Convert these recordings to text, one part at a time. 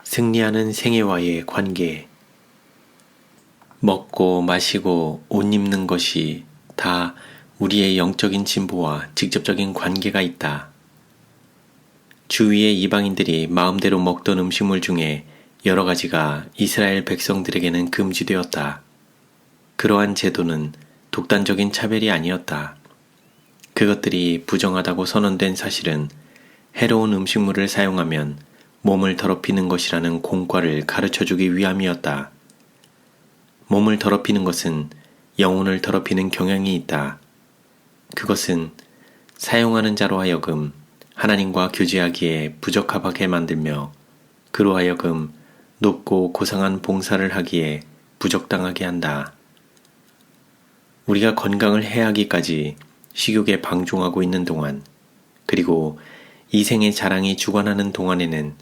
승리하는 생애와의 관계. 먹고 마시고 옷 입는 것이 다 우리의 영적인 진보와 직접적인 관계가 있다. 주위의 이방인들이 마음대로 먹던 음식물 중에 여러 가지가 이스라엘 백성들에게는 금지되었다. 그러한 제도는 독단적인 차별이 아니었다. 그것들이 부정하다고 선언된 사실은 해로운 음식물을 사용하면 몸을 더럽히는 것이라는 공과를 가르쳐주기 위함이었다. 몸을 더럽히는 것은 영혼을 더럽히는 경향이 있다. 그것은 사용하는 자로 하여금 하나님과 교제하기에 부적합하게 만들며 그로 하여금 높고 고상한 봉사를 하기에 부적당하게 한다. 우리가 건강을 해하기까지 식욕에 방종하고 있는 동안, 그리고 이 생의 자랑이 주관하는 동안에는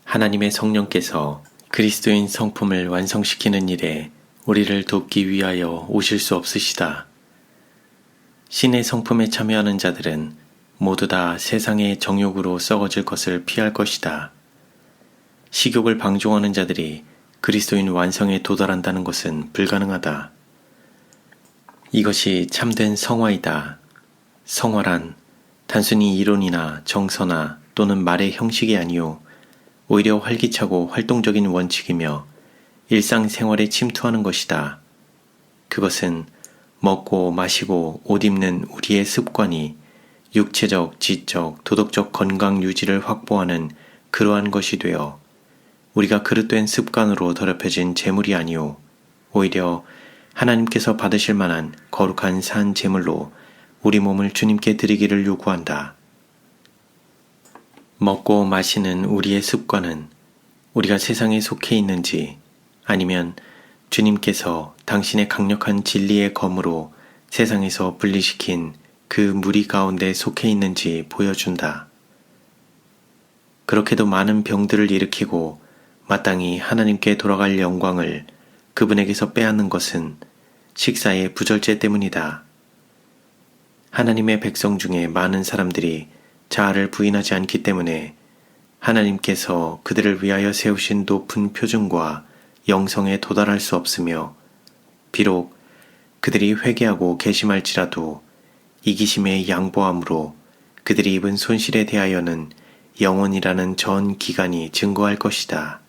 하나님의 성령께서 그리스도인 성품을 완성시키는 일에 우리를 돕기 위하여 오실 수 없으시다. 신의 성품에 참여하는 자들은 모두 다 세상의 정욕으로 썩어질 것을 피할 것이다. 식욕을 방종하는 자들이 그리스도인 완성에 도달한다는 것은 불가능하다. 이것이 참된 성화이다. 성화란 단순히 이론이나 정서나 또는 말의 형식이 아니요 오히려 활기차고 활동적인 원칙이며 일상생활에 침투하는 것이다. 그것은 먹고 마시고 옷 입는 우리의 습관이 육체적, 지적, 도덕적 건강 유지를 확보하는 그러한 것이 되어 우리가 그릇된 습관으로 더럽혀진 재물이 아니오 오히려 하나님께서 받으실 만한 거룩한 산 제물로 우리 몸을 주님께 드리기를 요구한다. 먹고 마시는 우리의 습관은 우리가 세상에 속해 있는지 아니면 주님께서 당신의 강력한 진리의 검으로 세상에서 분리시킨 그 무리 가운데 속해 있는지 보여준다. 그렇게도 많은 병들을 일으키고 마땅히 하나님께 돌아갈 영광을 그분에게서 빼앗는 것은 식사의 부절제 때문이다. 하나님의 백성 중에 많은 사람들이 자아를 부인하지 않기 때문에 하나님께서 그들을 위하여 세우신 높은 표준과 영성에 도달할 수 없으며 비록 그들이 회개하고 개심할지라도 이기심의 양보함으로 그들이 입은 손실에 대하여는 영원이라는 전 기간이 증거할 것이다.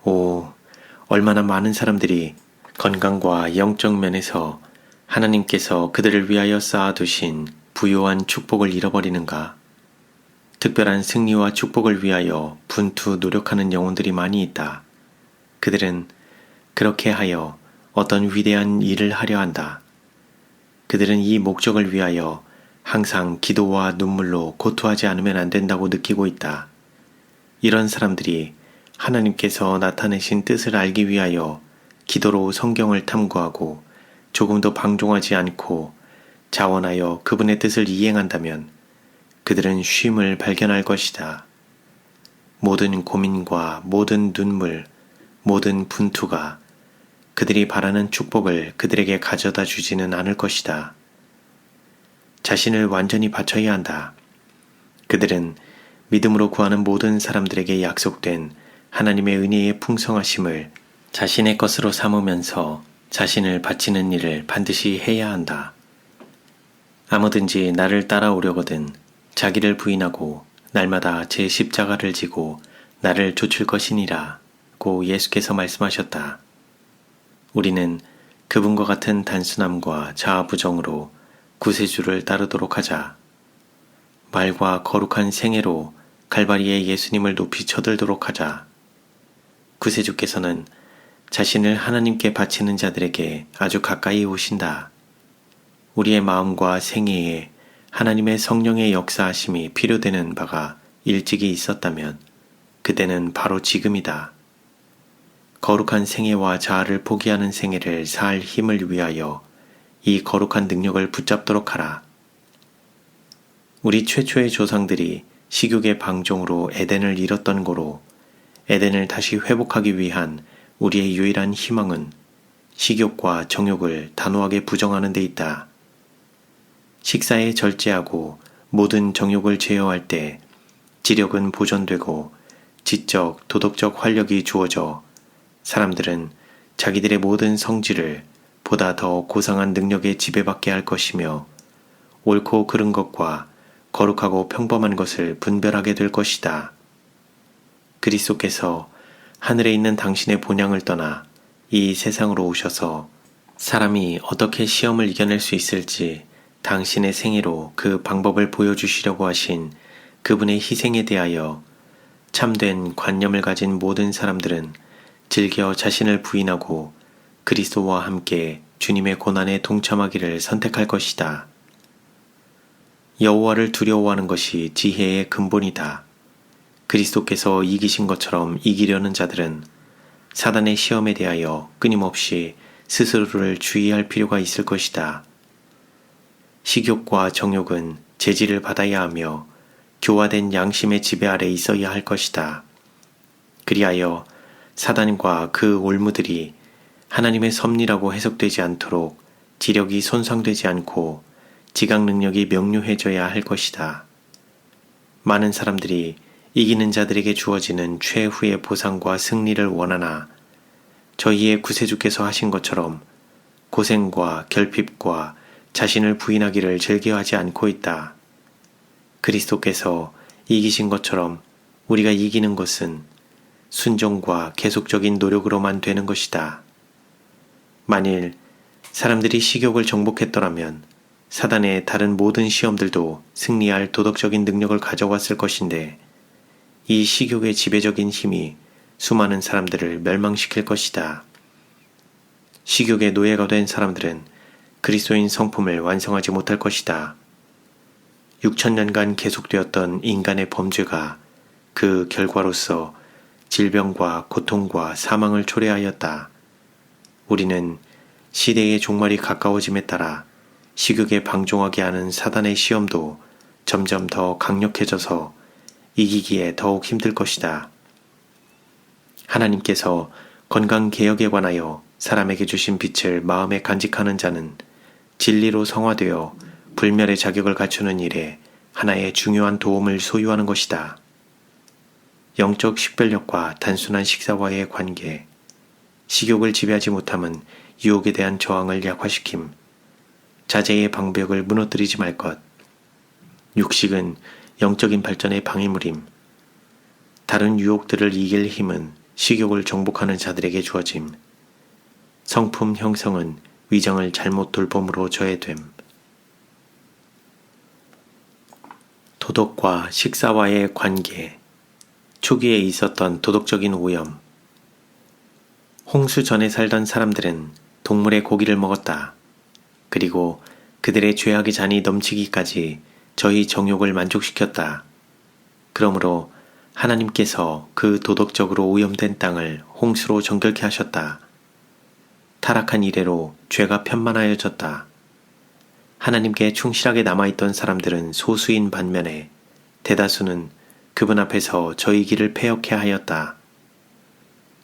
오, 얼마나 많은 사람들이 건강과 영적 면에서 하나님께서 그들을 위하여 쌓아두신 부요한 축복을 잃어버리는가? 특별한 승리와 축복을 위하여 분투 노력하는 영혼들이 많이 있다. 그들은 그렇게 하여 어떤 위대한 일을 하려 한다. 그들은 이 목적을 위하여 항상 기도와 눈물로 고투하지 않으면 안 된다고 느끼고 있다. 이런 사람들이 하나님께서 나타내신 뜻을 알기 위하여 기도로 성경을 탐구하고 조금도 방종하지 않고 자원하여 그분의 뜻을 이행한다면 그들은 쉼을 발견할 것이다. 모든 고민과 모든 눈물, 모든 분투가 그들이 바라는 축복을 그들에게 가져다 주지는 않을 것이다. 자신을 완전히 바쳐야 한다. 그들은 믿음으로 구하는 모든 사람들에게 약속된 하나님의 은혜의 풍성하심을 자신의 것으로 삼으면서 자신을 바치는 일을 반드시 해야 한다. 아무든지 나를 따라오려거든 자기를 부인하고 날마다 제 십자가를 지고 나를 좇을 것이니라 고 예수께서 말씀하셨다. 우리는 그분과 같은 단순함과 자아부정으로 구세주를 따르도록 하자. 말과 거룩한 생애로 갈바리의 예수님을 높이 쳐들도록 하자. 구세주께서는 자신을 하나님께 바치는 자들에게 아주 가까이 오신다. 우리의 마음과 생애에 하나님의 성령의 역사하심이 필요되는 바가 일찍이 있었다면 그때는 바로 지금이다. 거룩한 생애와 자아를 포기하는 생애를 살 힘을 위하여 이 거룩한 능력을 붙잡도록 하라. 우리 최초의 조상들이 식욕의 방종으로 에덴을 잃었던 고로 에덴을 다시 회복하기 위한 우리의 유일한 희망은 식욕과 정욕을 단호하게 부정하는 데 있다. 식사에 절제하고 모든 정욕을 제어할 때 지력은 보존되고 지적, 도덕적 활력이 주어져 사람들은 자기들의 모든 성질을 보다 더 고상한 능력에 지배받게 할 것이며 옳고 그른 것과 거룩하고 평범한 것을 분별하게 될 것이다. 그리스도께서 하늘에 있는 당신의 본향을 떠나 이 세상으로 오셔서 사람이 어떻게 시험을 이겨낼 수 있을지 당신의 생애로 그 방법을 보여주시려고 하신 그분의 희생에 대하여 참된 관념을 가진 모든 사람들은 즐겨 자신을 부인하고 그리스도와 함께 주님의 고난에 동참하기를 선택할 것이다. 여호와를 두려워하는 것이 지혜의 근본이다. 그리스도께서 이기신 것처럼 이기려는 자들은 사단의 시험에 대하여 끊임없이 스스로를 주의할 필요가 있을 것이다. 식욕과 정욕은 제지를 받아야 하며 교화된 양심의 지배 아래 있어야 할 것이다. 그리하여 사단과 그 올무들이 하나님의 섭리라고 해석되지 않도록 지력이 손상되지 않고 지각 능력이 명료해져야 할 것이다. 많은 사람들이 이기는 자들에게 주어지는 최후의 보상과 승리를 원하나 저희의 구세주께서 하신 것처럼 고생과 결핍과 자신을 부인하기를 즐겨하지 않고 있다. 그리스도께서 이기신 것처럼 우리가 이기는 것은 순종과 계속적인 노력으로만 되는 것이다. 만일 사람들이 식욕을 정복했더라면 사단의 다른 모든 시험들도 승리할 도덕적인 능력을 가져왔을 것인데 이 식욕의 지배적인 힘이 수많은 사람들을 멸망시킬 것이다. 식욕의 노예가 된 사람들은 그리스도인 성품을 완성하지 못할 것이다. 6,000년간 계속되었던 인간의 범죄가 그 결과로서 질병과 고통과 사망을 초래하였다. 우리는 시대의 종말이 가까워짐에 따라 식욕에 방종하게 하는 사단의 시험도 점점 더 강력해져서 이기기에 더욱 힘들 것이다. 하나님께서 건강개혁에 관하여 사람에게 주신 빛을 마음에 간직하는 자는 진리로 성화되어 불멸의 자격을 갖추는 일에 하나의 중요한 도움을 소유하는 것이다. 영적 식별력과 단순한 식사와의 관계, 식욕을 지배하지 못함은 유혹에 대한 저항을 약화시킴, 자제의 방벽을 무너뜨리지 말 것, 육식은 영적인 발전의 방해물임, 다른 유혹들을 이길 힘은 식욕을 정복하는 자들에게 주어짐, 성품 형성은 위정을 잘못 돌봄으로 저해됨. 도덕과 식사와의 관계, 초기에 있었던 도덕적인 오염. 홍수 전에 살던 사람들은 동물의 고기를 먹었다. 그리고 그들의 죄악의 잔이 넘치기까지 저희 정욕을 만족시켰다. 그러므로 하나님께서 그 도덕적으로 오염된 땅을 홍수로 정결케 하셨다. 타락한 이래로 죄가 편만하여졌다. 하나님께 충실하게 남아있던 사람들은 소수인 반면에 대다수는 그분 앞에서 저희 길을 패역해 하였다.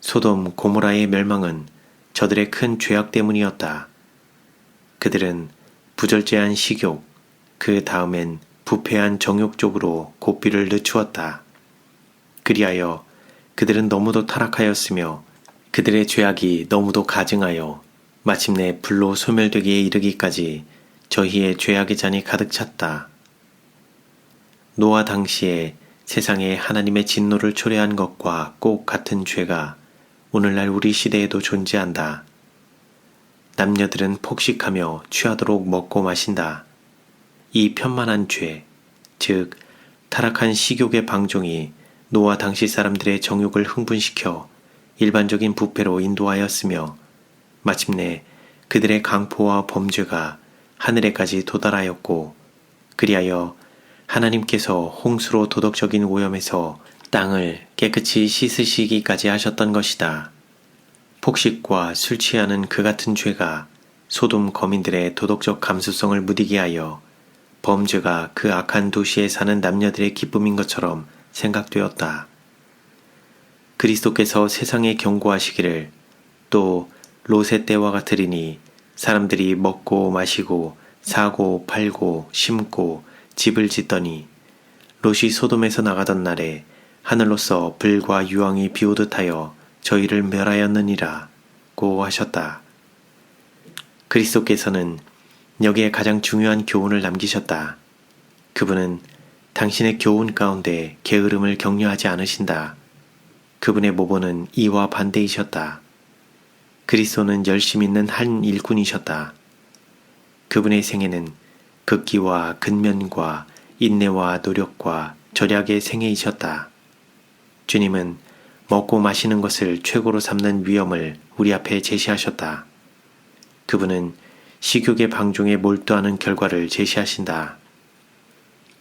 소돔 고모라의 멸망은 저들의 큰 죄악 때문이었다. 그들은 부절제한 식욕, 그 다음엔 부패한 정욕 쪽으로 고삐를 늦추었다. 그리하여 그들은 너무도 타락하였으며 그들의 죄악이 너무도 가증하여 마침내 불로 소멸되기에 이르기까지 저희의 죄악의 잔이 가득 찼다. 노아 당시에 세상에 하나님의 진노를 초래한 것과 꼭 같은 죄가 오늘날 우리 시대에도 존재한다. 남녀들은 폭식하며 취하도록 먹고 마신다. 이 편만한 죄, 즉 타락한 식욕의 방종이 노아 당시 사람들의 정욕을 흥분시켜 일반적인 부패로 인도하였으며 마침내 그들의 강포와 범죄가 하늘에까지 도달하였고 그리하여 하나님께서 홍수로 도덕적인 오염에서 땅을 깨끗이 씻으시기까지 하셨던 것이다. 폭식과 술 취하는 그 같은 죄가 소돔 거민들의 도덕적 감수성을 무디게 하여 범죄가 그 악한 도시에 사는 남녀들의 기쁨인 것처럼 생각되었다. 그리스도께서 세상에 경고하시기를 또 롯의 때와 같으리니 사람들이 먹고 마시고 사고 팔고 심고 집을 짓더니 롯이 소돔에서 나가던 날에 하늘로서 불과 유황이 비오듯 하여 저희를 멸하였느니라 고 하셨다. 그리스도께서는 여기에 가장 중요한 교훈을 남기셨다. 그분은 당신의 교훈 가운데 게으름을 격려하지 않으신다. 그분의 모본은 이와 반대이셨다. 그리스도는 열심 있는 한 일꾼이셨다. 그분의 생애는 극기와 근면과 인내와 노력과 절약의 생애이셨다. 주님은 먹고 마시는 것을 최고로 삼는 위엄을 우리 앞에 제시하셨다. 그분은 식욕의 방종에 몰두하는 결과를 제시하신다.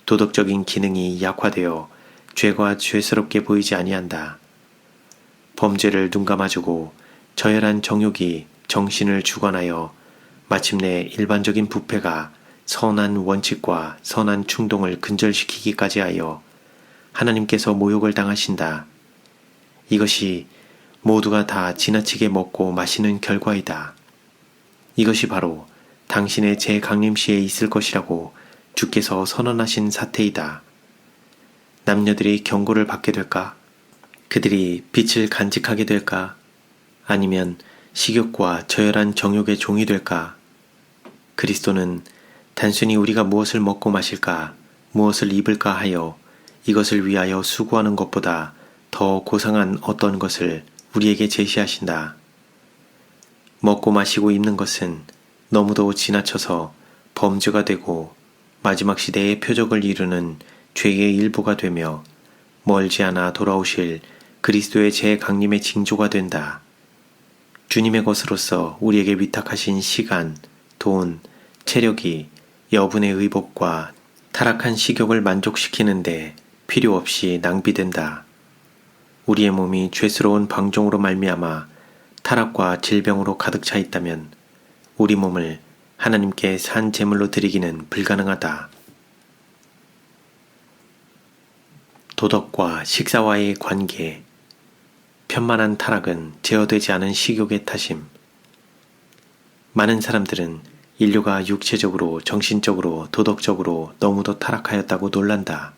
도덕적인 기능이 약화되어 죄가 죄스럽게 보이지 아니한다. 범죄를 눈감아주고 저열한 정욕이 정신을 주관하여 마침내 일반적인 부패가 선한 원칙과 선한 충동을 근절시키기까지 하여 하나님께서 모욕을 당하신다. 이것이 모두가 다 지나치게 먹고 마시는 결과이다. 이것이 바로 당신의 재강림시에 있을 것이라고 주께서 선언하신 사태이다. 남녀들이 경고를 받게 될까? 그들이 빛을 간직하게 될까? 아니면 식욕과 저열한 정욕의 종이 될까? 그리스도는 단순히 우리가 무엇을 먹고 마실까, 무엇을 입을까 하여 이것을 위하여 수고하는 것보다 더 고상한 어떤 것을 우리에게 제시하신다. 먹고 마시고 입는 것은 너무도 지나쳐서 범죄가 되고 마지막 시대의 표적을 이루는 죄의 일부가 되며 멀지 않아 돌아오실 그리스도의 재강림의 징조가 된다. 주님의 것으로서 우리에게 위탁하신 시간, 돈, 체력이 여분의 의복과 타락한 식욕을 만족시키는데 필요 없이 낭비된다. 우리의 몸이 죄스러운 방종으로 말미암아 타락과 질병으로 가득 차 있다면 우리 몸을 하나님께 산 제물로 드리기는 불가능하다. 도덕과 식사와의 관계, 편만한 타락은 제어되지 않은 식욕의 탓임. 많은 사람들은 인류가 육체적으로, 정신적으로, 도덕적으로 너무도 타락하였다고 놀란다.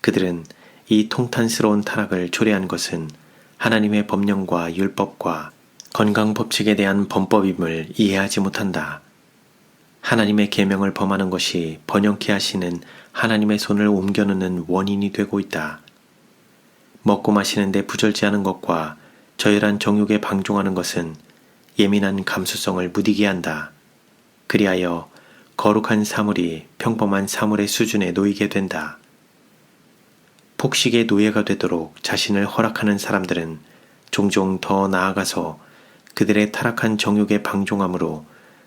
그들은 이 통탄스러운 타락을 초래한 것은 하나님의 법령과 율법과 건강 법칙에 대한 범법임을 이해하지 못한다. 하나님의 계명을 범하는 것이 번영케 하시는 하나님의 손을 옮겨놓는 원인이 되고 있다. 먹고 마시는데 부절제하는 것과 저열한 정욕에 방종하는 것은 예민한 감수성을 무디게 한다. 그리하여 거룩한 사물이 평범한 사물의 수준에 놓이게 된다. 폭식의 노예가 되도록 자신을 허락하는 사람들은 종종 더 나아가서 그들의 타락한 정욕에 방종함으로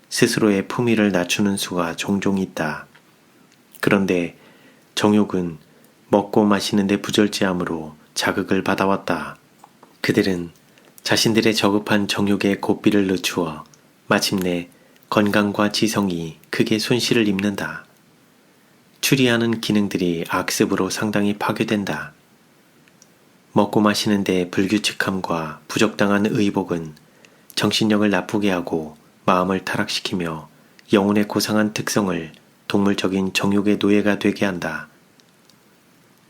스스로의 품위를 낮추는 수가 종종 있다. 그런데 정욕은 먹고 마시는데 부절제함으로 자극을 받아왔다. 그들은 자신들의 저급한 정욕에 고삐를 늦추어 마침내 건강과 지성이 크게 손실을 입는다. 추리하는 기능들이 악습으로 상당히 파괴된다. 먹고 마시는데 불규칙함과 부적당한 의복은 정신력을 나쁘게 하고 마음을 타락시키며 영혼의 고상한 특성을 동물적인 정욕의 노예가 되게 한다.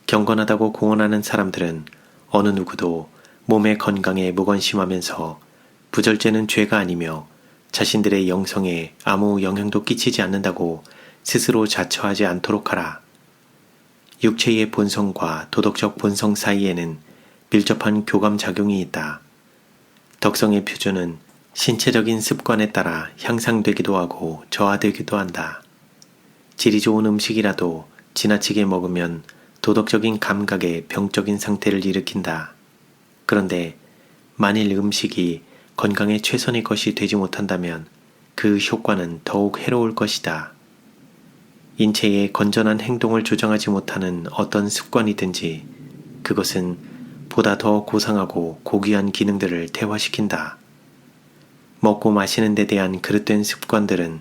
경건하다고 공언하는 사람들은 어느 누구도 몸의 건강에 무관심하면서 부절제는 죄가 아니며 자신들의 영성에 아무 영향도 끼치지 않는다고 스스로 자처하지 않도록 하라. 육체의 본성과 도덕적 본성 사이에는 밀접한 교감작용이 있다. 덕성의 표준은 신체적인 습관에 따라 향상되기도 하고 저하되기도 한다. 질이 좋은 음식이라도 지나치게 먹으면 도덕적인 감각에 병적인 상태를 일으킨다. 그런데 만일 음식이 건강에 최선의 것이 되지 못한다면 그 효과는 더욱 해로울 것이다. 인체의 건전한 행동을 조정하지 못하는 어떤 습관이든지 그것은 보다 더 고상하고 고귀한 기능들을 퇴화시킨다. 먹고 마시는 데 대한 그릇된 습관들은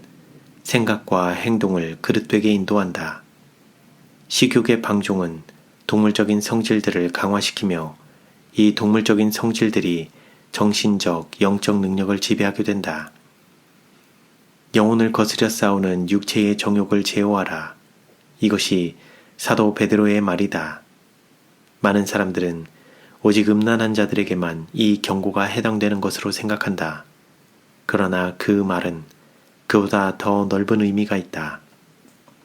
생각과 행동을 그릇되게 인도한다. 식욕의 방종은 동물적인 성질들을 강화시키며 이 동물적인 성질들이 정신적, 영적 능력을 지배하게 된다. 영혼을 거스려 싸우는 육체의 정욕을 제어하라. 이것이 사도 베드로의 말이다. 많은 사람들은 오직 음란한 자들에게만 이 경고가 해당되는 것으로 생각한다. 그러나 그 말은 그보다 더 넓은 의미가 있다.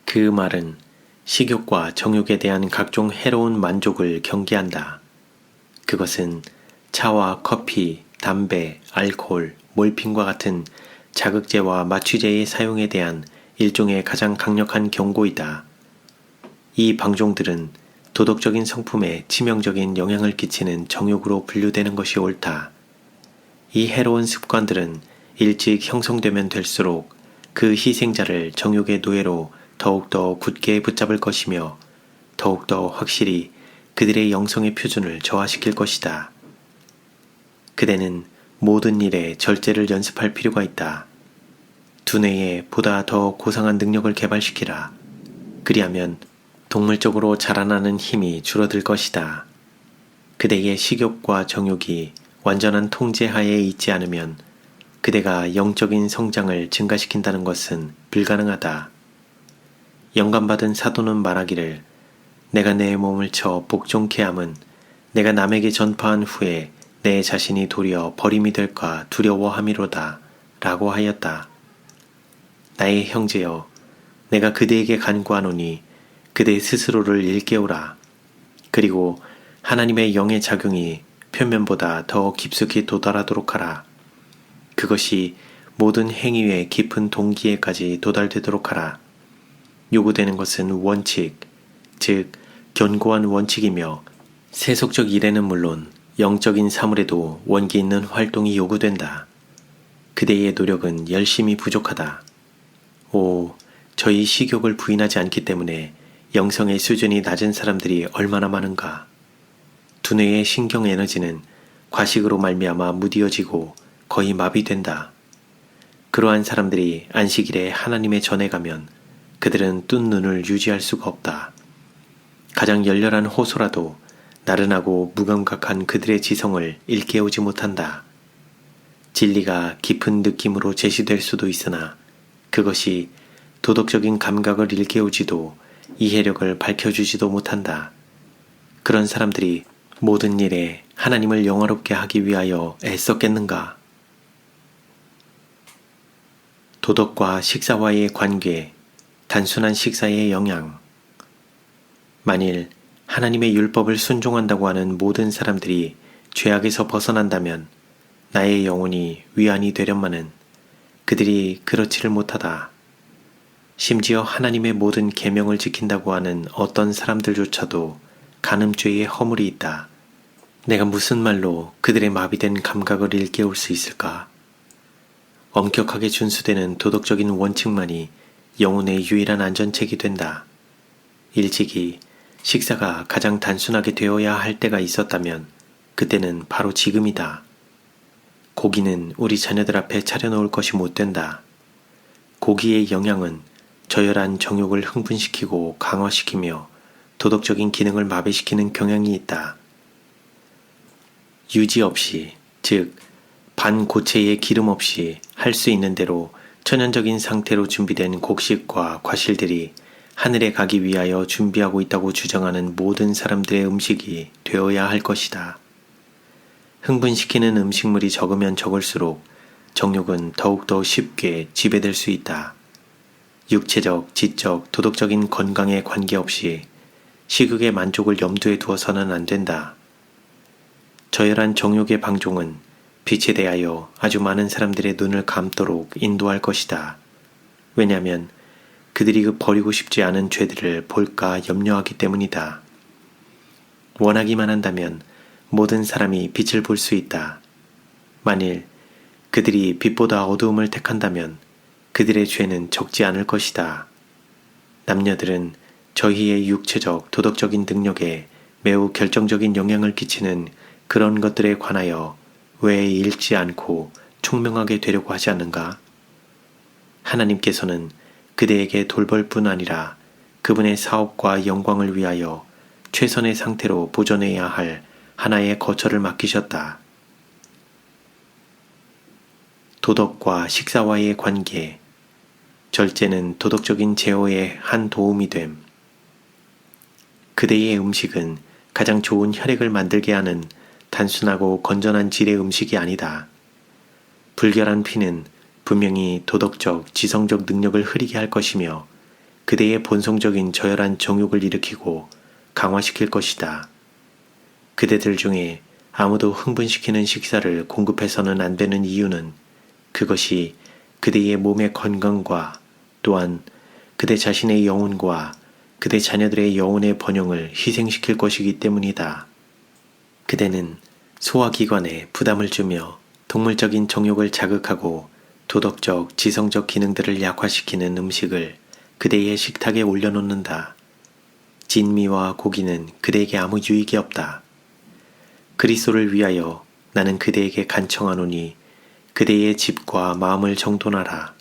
그 말은 식욕과 정욕에 대한 각종 해로운 만족을 경계한다. 그것은 차와 커피, 담배, 알코올, 몰핀과 같은 자극제와 마취제의 사용에 대한 일종의 가장 강력한 경고이다. 이 방종들은 도덕적인 성품에 치명적인 영향을 끼치는 정욕으로 분류되는 것이 옳다. 이 해로운 습관들은 일찍 형성되면 될수록 그 희생자를 정욕의 노예로 더욱더 굳게 붙잡을 것이며 더욱더 확실히 그들의 영성의 표준을 저하시킬 것이다. 그대는 모든 일에 절제를 연습할 필요가 있다. 두뇌에 보다 더 고상한 능력을 개발시키라. 그리하면 동물적으로 자라나는 힘이 줄어들 것이다. 그대의 식욕과 정욕이 완전한 통제하에 있지 않으면 그대가 영적인 성장을 증가시킨다는 것은 불가능하다. 영감받은 사도는 말하기를 내가 내 몸을 쳐 복종케 함은 내가 남에게 전파한 후에 내 자신이 도리어 버림이 될까 두려워함이로다 라고 하였다. 나의 형제여, 내가 그대에게 간구하노니 그대 스스로를 일깨우라. 그리고 하나님의 영의 작용이 표면보다 더 깊숙이 도달하도록 하라. 그것이 모든 행위의 깊은 동기에까지 도달되도록 하라. 요구되는 것은 원칙, 즉 견고한 원칙이며 세속적 일에는 물론 영적인 사물에도 원기 있는 활동이 요구된다. 그대의 노력은 열심히 부족하다. 오, 저희 식욕을 부인하지 않기 때문에 영성의 수준이 낮은 사람들이 얼마나 많은가. 두뇌의 신경 에너지는 과식으로 말미암아 무디어지고 거의 마비된다. 그러한 사람들이 안식일에 하나님의 전에 가면 그들은 뜬 눈을 유지할 수가 없다. 가장 열렬한 호소라도 나른하고 무감각한 그들의 지성을 일깨우지 못한다. 진리가 깊은 느낌으로 제시될 수도 있으나 그것이 도덕적인 감각을 일깨우지도 이해력을 밝혀주지도 못한다. 그런 사람들이 모든 일에 하나님을 영화롭게 하기 위하여 애썼겠는가? 도덕과 식사와의 관계, 단순한 식사의 영향. 만일 하나님의 율법을 순종한다고 하는 모든 사람들이 죄악에서 벗어난다면 나의 영혼이 위안이 되련마는 그들이 그렇지를 못하다. 심지어 하나님의 모든 계명을 지킨다고 하는 어떤 사람들조차도 간음죄의 허물이 있다. 내가 무슨 말로 그들의 마비된 감각을 일깨울 수 있을까? 엄격하게 준수되는 도덕적인 원칙만이 영혼의 유일한 안전책이 된다. 일찍이 식사가 가장 단순하게 되어야 할 때가 있었다면 그때는 바로 지금이다. 고기는 우리 자녀들 앞에 차려놓을 것이 못 된다. 고기의 영양은 저열한 정욕을 흥분시키고 강화시키며 도덕적인 기능을 마비시키는 경향이 있다. 유지 없이, 즉 반고체의 기름 없이 할 수 있는 대로 천연적인 상태로 준비된 곡식과 과실들이 하늘에 가기 위하여 준비하고 있다고 주장하는 모든 사람들의 음식이 되어야 할 것이다. 흥분시키는 음식물이 적으면 적을수록 정욕은 더욱더 쉽게 지배될 수 있다. 육체적, 지적, 도덕적인 건강에 관계없이 식욕의 만족을 염두에 두어서는 안 된다. 저열한 정욕의 방종은 빛에 대하여 아주 많은 사람들의 눈을 감도록 인도할 것이다. 왜냐하면 그들이 그 버리고 싶지 않은 죄들을 볼까 염려하기 때문이다. 원하기만 한다면 모든 사람이 빛을 볼 수 있다. 만일 그들이 빛보다 어두움을 택한다면 그들의 죄는 적지 않을 것이다. 남녀들은 저희의 육체적, 도덕적인 능력에 매우 결정적인 영향을 끼치는 그런 것들에 관하여 왜 읽지 않고 총명하게 되려고 하지 않는가? 하나님께서는 그대에게 돌볼뿐 아니라 그분의 사업과 영광을 위하여 최선의 상태로 보존해야 할 하나의 거처를 맡기셨다. 도덕과 식사와의 관계, 절제는 도덕적인 제어에 한 도움이 됨. 그대의 음식은 가장 좋은 혈액을 만들게 하는 단순하고 건전한 질의 음식이 아니다. 불결한 피는 분명히 도덕적, 지성적 능력을 흐리게 할 것이며 그대의 본성적인 저열한 정욕을 일으키고 강화시킬 것이다. 그대들 중에 아무도 흥분시키는 식사를 공급해서는 안 되는 이유는 그것이 그대의 몸의 건강과 또한 그대 자신의 영혼과 그대 자녀들의 영혼의 번영을 희생시킬 것이기 때문이다. 그대는 소화기관에 부담을 주며 동물적인 정욕을 자극하고 도덕적, 지성적 기능들을 약화시키는 음식을 그대의 식탁에 올려놓는다. 진미와 고기는 그대에게 아무 유익이 없다. 그리스도를 위하여 나는 그대에게 간청하노니 그대의 집과 마음을 정돈하라.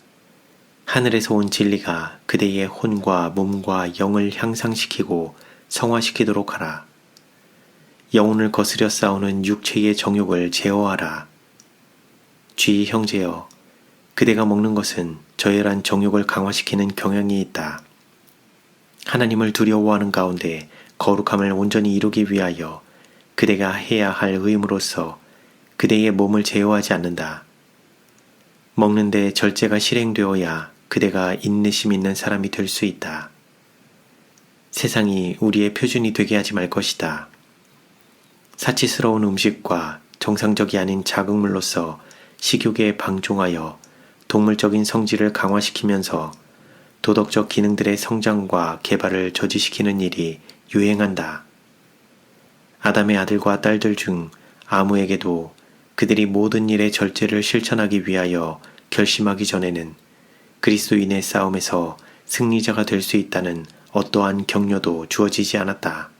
하늘에서 온 진리가 그대의 혼과 몸과 영을 향상시키고 성화시키도록 하라. 영혼을 거스려 싸우는 육체의 정욕을 제어하라. 쥐 형제여, 그대가 먹는 것은 저열한 정욕을 강화시키는 경향이 있다. 하나님을 두려워하는 가운데 거룩함을 온전히 이루기 위하여 그대가 해야 할 의무로서 그대의 몸을 제어하지 않는다. 먹는데 절제가 실행되어야 그대가 인내심 있는 사람이 될 수 있다. 세상이 우리의 표준이 되게 하지 말 것이다. 사치스러운 음식과 정상적이 아닌 자극물로서 식욕에 방종하여 동물적인 성질을 강화시키면서 도덕적 기능들의 성장과 개발을 저지시키는 일이 유행한다. 아담의 아들과 딸들 중 아무에게도 그들이 모든 일의 절제를 실천하기 위하여 결심하기 전에는 그리스도인의 싸움에서 승리자가 될 수 있다는 어떠한 격려도 주어지지 않았다.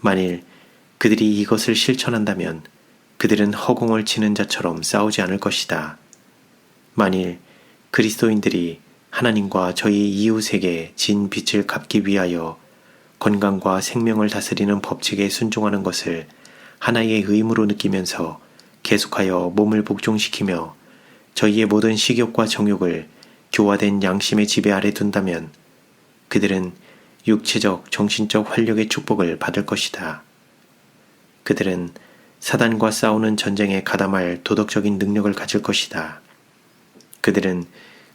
만일 그들이 이것을 실천한다면 그들은 허공을 치는 자처럼 싸우지 않을 것이다. 만일 그리스도인들이 하나님과 저희 이웃에게 진 빚을 갚기 위하여 건강과 생명을 다스리는 법칙에 순종하는 것을 하나의 의무로 느끼면서 계속하여 몸을 복종시키며 저희의 모든 식욕과 정욕을 교화된 양심의 지배 아래 둔다면 그들은 육체적, 정신적 활력의 축복을 받을 것이다. 그들은 사단과 싸우는 전쟁에 가담할 도덕적인 능력을 가질 것이다. 그들은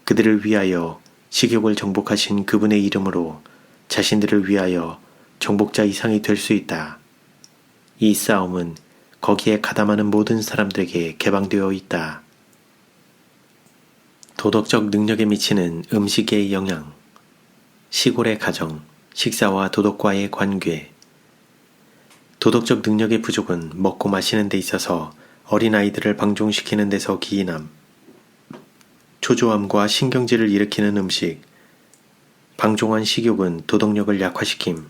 그들을 위하여 식욕을 정복하신 그분의 이름으로 자신들을 위하여 정복자 이상이 될 수 있다. 이 싸움은 거기에 가담하는 모든 사람들에게 개방되어 있다. 도덕적 능력에 미치는 음식의 영향, 시골의 가정, 식사와 도덕과의 관계. 도덕적 능력의 부족은 먹고 마시는 데 있어서 어린아이들을 방종시키는 데서 기인함, 초조함과 신경질을 일으키는 음식, 방종한 식욕은 도덕력을 약화시킴,